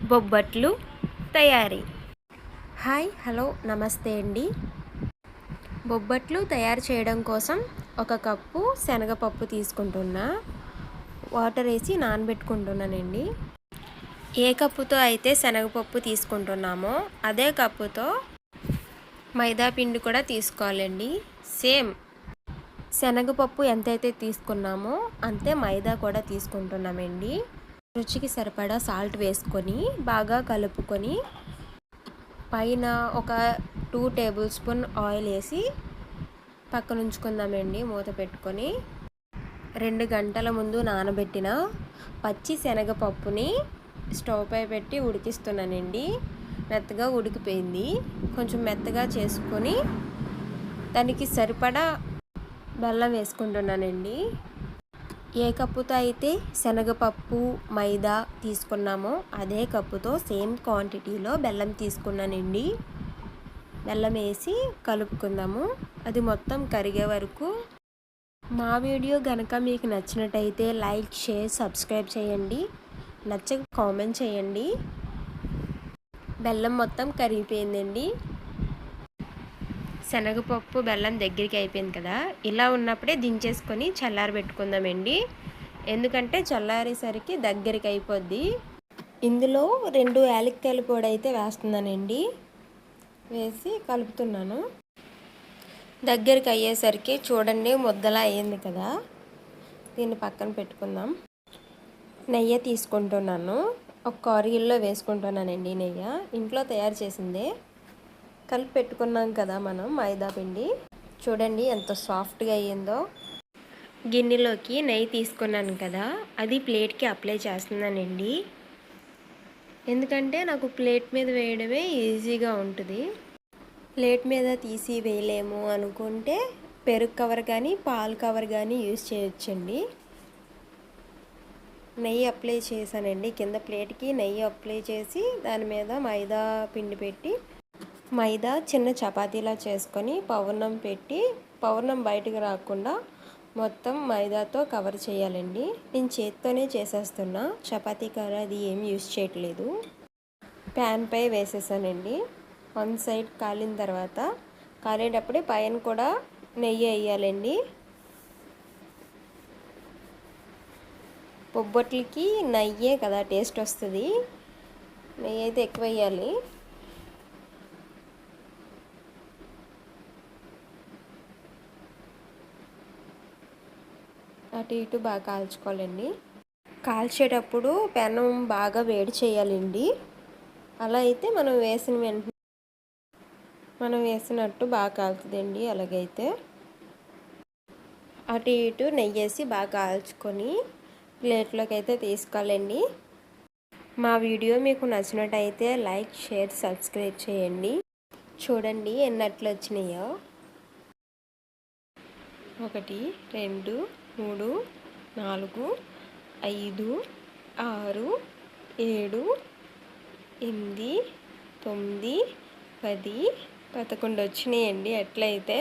బొబ్బట్లు తయారీ. Hi hello నమస్తే అండి. బొబ్బట్లు తయారు చేయడం కోసం 1 కప్పు శనగపప్పు తీసుకుంటున్నా. వాటర్ వేసి నానబెట్టుకుంటున్నానండి. ఏ కప్పుతో అయితే శనగపప్పు తీసుకుంటున్నామో అదే కప్పుతో మైదా పిండి కూడా తీసుకోవాలండి. సేమ్ శనగపప్పు ఎంతైతే తీసుకున్నామో అంతే మైదా కూడా తీసుకుంటున్నామండి. రుచికి సరిపడా సాల్ట్ వేసుకొని బాగా కలుపుకొని పైన ఒక 2 టేబుల్ స్పూన్ ఆయిల్ వేసి పక్కన ఉంచుకుందామండి. మూత పెట్టుకొని 2 గంటల ముందు నానబెట్టిన పచ్చి శనగపప్పుని స్టవ్ పై పెట్టి ఉడికిస్తున్నానండి. మెత్తగా ఉడికిపోయింది. కొంచెం మెత్తగా చేసుకొని దానికి సరిపడా బెల్లం వేసుకుంటున్నానండి. ఏ కప్పుతో అయితే శనగపప్పు మైదా తీసుకున్నామో అదే కప్పుతో సేమ్ క్వాంటిటీలో బెల్లం తీసుకున్నానండి. బెల్లం వేసి కలుపుకుందాము. అది మొత్తం కరిగే వరకు. మా వీడియో కనుక మీకు నచ్చినట్టయితే లైక్, షేర్, సబ్స్క్రైబ్ చేయండి. నచ్చక కామెంట్ చేయండి. బెల్లం మొత్తం కరిగిపోయిందండి. శనగపప్పు బెల్లం దగ్గరికి అయిపోయింది కదా. ఇలా ఉన్నప్పుడే దించేసుకొని చల్లారబెట్టుకుందామండి. ఎందుకంటే చల్లారేసరికి దగ్గరికి అయిపోద్ది. ఇందులో 2 యాలక్కాయల పొడి అయితే వేస్తున్నానండి. వేసి కలుపుతున్నాను. దగ్గరికి అయ్యేసరికి చూడండి ముద్దలా అయ్యింది కదా. దీన్ని పక్కన పెట్టుకుందాం. నెయ్యి తీసుకుంటున్నాను. ఒక కారీల్లో వేసుకుంటున్నానండి. నెయ్యి ఇంట్లో తయారు చేసిందే. కలిపి పెట్టుకున్నాం కదా మనం మైదా పిండి. చూడండి ఎంత సాఫ్ట్గా అయ్యిందో. గిన్నెలోకి నెయ్యి తీసుకున్నాను కదా, అది ప్లేట్కి అప్లై చేస్తున్నానండి. ఎందుకంటే నాకు ప్లేట్ మీద వేయడమే ఈజీగా ఉంటుంది. ప్లేట్ మీద తీసి వేయలేము అనుకుంటే పెరుగు కవర్ కానీ పాలు కవర్ కానీ యూజ్ చేయొచ్చండి. నెయ్యి అప్లై చేశానండి. కింద ప్లేట్కి నెయ్యి అప్లై చేసి దాని మీద మైదా పిండి పెట్టి మైదా చిన్న చపాతీలా చేసుకొని పౌర్ణం పెట్టి పౌర్ణం బయటకు రాకుండా మొత్తం మైదాతో కవర్ చేయాలండి. నేను చేత్తోనే చేసేస్తున్నా. చపాతీ కర్ర అది ఏమి యూజ్ చేయట్లేదు. ప్యాన్ పై వేసేసానండి. 1 సైడ్ కాలిన తర్వాత కాలేటప్పుడే పైన కూడా నెయ్యి వేయాలండి. బొబ్బట్లకి నెయ్యే కదా టేస్ట్ వస్తుంది. నెయ్యి అయితే ఎక్కువ వేయాలి. అటు ఇటు బాగా కాల్చుకోవాలండి. కాల్చేటప్పుడు పెనం బాగా వేడి చేయాలండి. అలా అయితే మనం వేసినట్టు బాగా కాలుతుందండి. అలాగైతే అటు ఇటు నెయ్యి వేసి బాగా కాల్చుకొని ప్లేట్లోకి అయితే తీసుకోవాలండి. మా వీడియో మీకు నచ్చినట్టయితే లైక్, షేర్, సబ్స్క్రైబ్ చేయండి. చూడండి ఎన్నట్లు వచ్చినాయో. 1 2 3 4 5 6 7 8 9 10 11 వచ్చినాయండి. ఎట్లయితే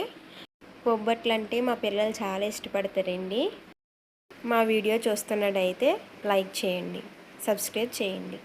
బొబ్బట్లు అంటే మా పిల్లలు చాలా ఇష్టపడతారండి. మా వీడియో చూస్తున్నట్టయితే లైక్ చేయండి, సబ్స్క్రైబ్ చేయండి.